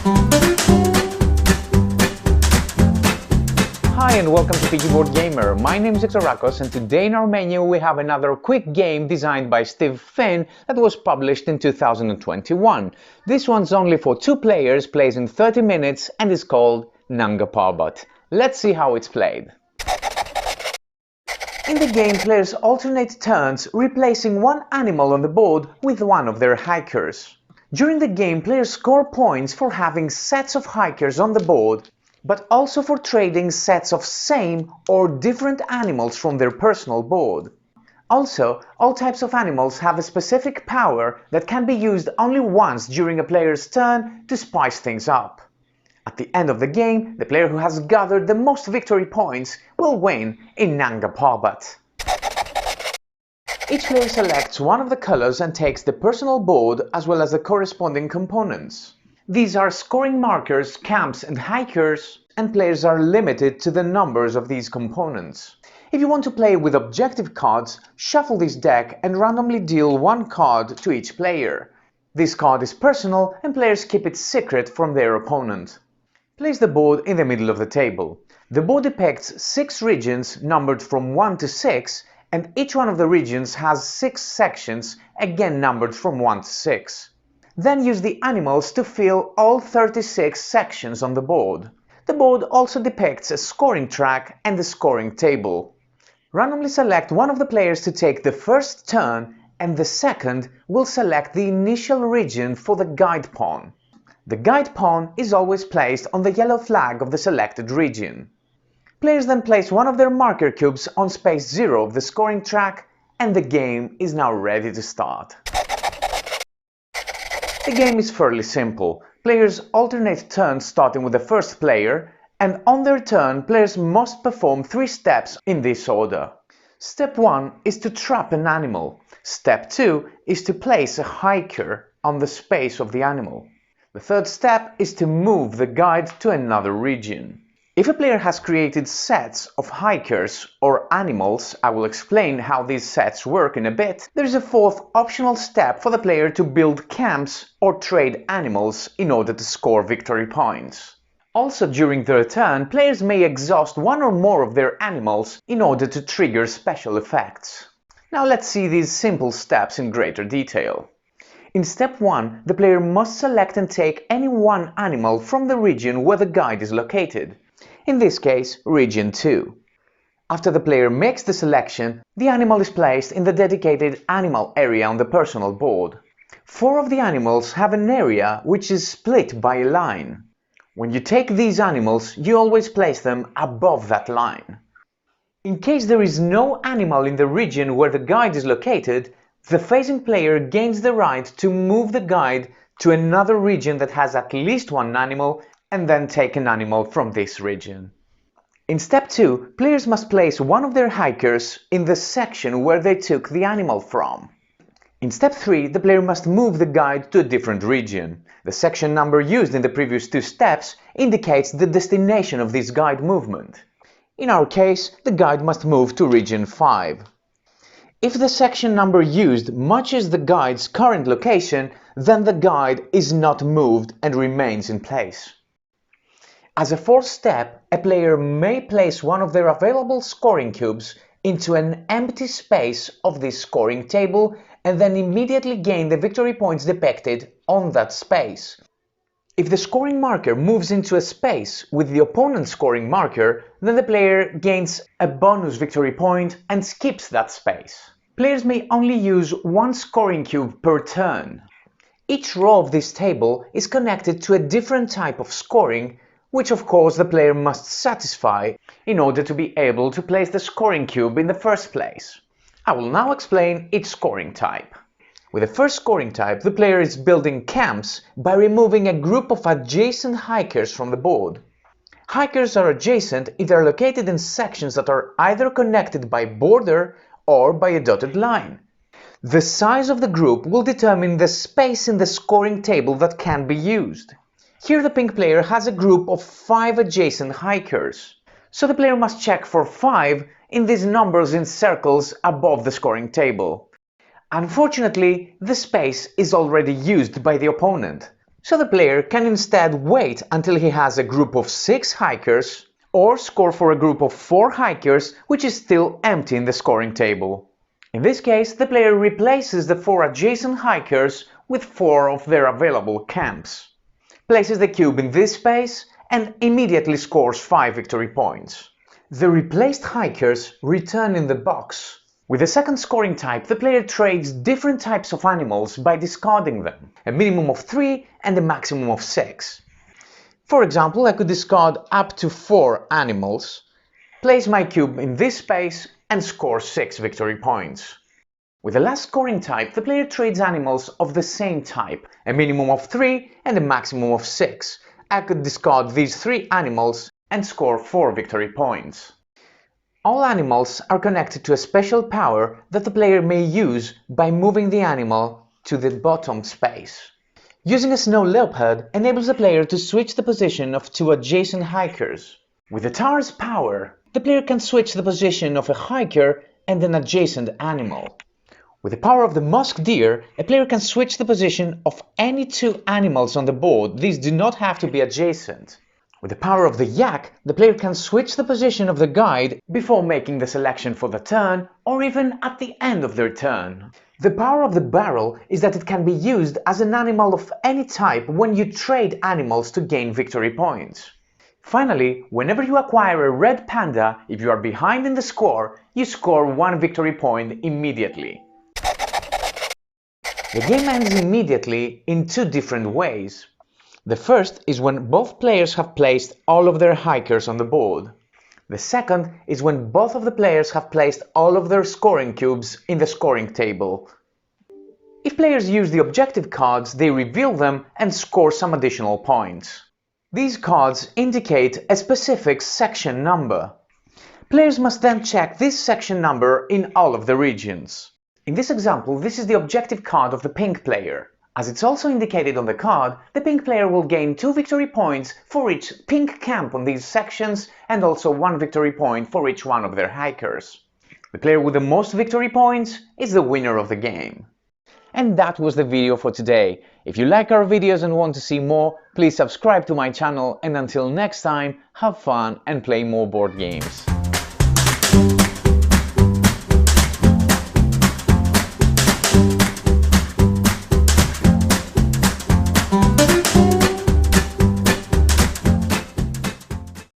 Hi and welcome to Peaky Boardgamer. My name is Rakos and today in our menu we have another quick game designed by Steve Finn that was published in 2021. This one's only for 2 players, plays in 30 minutes and is called Nanga Parbat. Let's see how it's played. In the game, players alternate turns, replacing one animal on the board with one of their hikers. During the game, players score points for having sets of hikers on the board, but also for trading sets of same or different animals from their personal board. Also, all types of animals have a specific power that can be used only once during a player's turn to spice things up. At the end of the game, the player who has gathered the most victory points will win in Nanga Parbat. Each player selects one of the colors and takes the personal board as well as the corresponding components. These are scoring markers, camps and hikers, and players are limited to the numbers of these components. If you want to play with objective cards, shuffle this deck and randomly deal 1 card to each player. This card is personal and players keep it secret from their opponent. Place the board in the middle of the table. The board depicts 6 regions numbered from 1 to 6, and each one of the regions has 6 sections, again numbered from 1 to 6. Then use the animals to fill all 36 sections on the board. The board also depicts a scoring track and a scoring table. Randomly select one of the players to take the first turn, and the second will select the initial region for the guide pawn. The guide pawn is always placed on the yellow flag of the selected region. Players then place one of their marker cubes on space 0 of the scoring track, and the game is now ready to start. The game is fairly simple. Players alternate turns starting with the first player, and on their turn players must perform 3 steps in this order. Step 1 is to trap an animal. Step 2 is to place a hiker on the space of the animal. The third step is to move the guide to another region. If a player has created sets of hikers or animals, I will explain how these sets work in a bit, there is a 4th optional step for the player to build camps or trade animals in order to score victory points. Also during their turn, players may exhaust one or more of their animals in order to trigger special effects. Now let's see these simple steps in greater detail. In step 1, the player must select and take any one animal from the region where the guide is located. In this case, region 2. After the player makes the selection, the animal is placed in the dedicated animal area on the personal board. 4 of the animals have an area which is split by a line. When you take these animals, you always place them above that line. In case there is no animal in the region where the guide is located, the facing player gains the right to move the guide to another region that has at least one animal and then take an animal from this region. In step 2, players must place one of their hikers in the section where they took the animal from. In step 3, the player must move the guide to a different region. The section number used in the previous 2 steps indicates the destination of this guide movement. In our case, the guide must move to region 5. If the section number used matches the guide's current location, then the guide is not moved and remains in place. As a 4th step, a player may place one of their available scoring cubes into an empty space of this scoring table and then immediately gain the victory points depicted on that space. If the scoring marker moves into a space with the opponent's scoring marker, then the player gains a bonus victory point and skips that space. Players may only use one scoring cube per turn. Each row of this table is connected to a different type of scoring, which of course the player must satisfy in order to be able to place the scoring cube in the first place. I will now explain each scoring type. With the first scoring type, the player is building camps by removing a group of adjacent hikers from the board. Hikers are adjacent if they are located in sections that are either connected by border or by a dotted line. The size of the group will determine the space in the scoring table that can be used. Here the pink player has a group of 5 adjacent hikers, so the player must check for 5 in these numbers in circles above the scoring table. Unfortunately, the space is already used by the opponent. So the player can instead wait until he has a group of 6 hikers, or score for a group of 4 hikers which is still empty in the scoring table. In this case, the player replaces the 4 adjacent hikers with 4 of their available camps, places the cube in this space, and immediately scores 5 victory points. The replaced hikers return in the box. With the second scoring type, the player trades different types of animals by discarding them, a minimum of 3 and a maximum of 6. For example, I could discard up to 4 animals, place my cube in this space and score 6 victory points. With the last scoring type, the player trades animals of the same type, a minimum of 3 and a maximum of 6. I could discard these 3 animals and score 4 victory points. All animals are connected to a special power that the player may use by moving the animal to the bottom space. Using a snow leopard enables the player to switch the position of 2 adjacent hikers. With the tower's power, the player can switch the position of a hiker and an adjacent animal. With the power of the musk deer, a player can switch the position of any 2 animals on the board. These do not have to be adjacent. With the power of the yak, the player can switch the position of the guide before making the selection for the turn, or even at the end of their turn. The power of the barrel is that it can be used as an animal of any type when you trade animals to gain victory points. Finally, whenever you acquire a red panda, if you are behind in the score, you score 1 victory point immediately. The game ends immediately in 2 different ways. The first is when both players have placed all of their hikers on the board. The second is when both of the players have placed all of their scoring cubes in the scoring table. If players use the objective cards, they reveal them and score some additional points. These cards indicate a specific section number. Players must then check this section number in all of the regions. In this example, this is the objective card of the pink player. As it's also indicated on the card, the pink player will gain 2 victory points for each pink camp on these sections and also 1 victory point for each one of their hikers. The player with the most victory points is the winner of the game. And that was the video for today. If you like our videos and want to see more, please subscribe to my channel, and until next time, have fun and play more board games.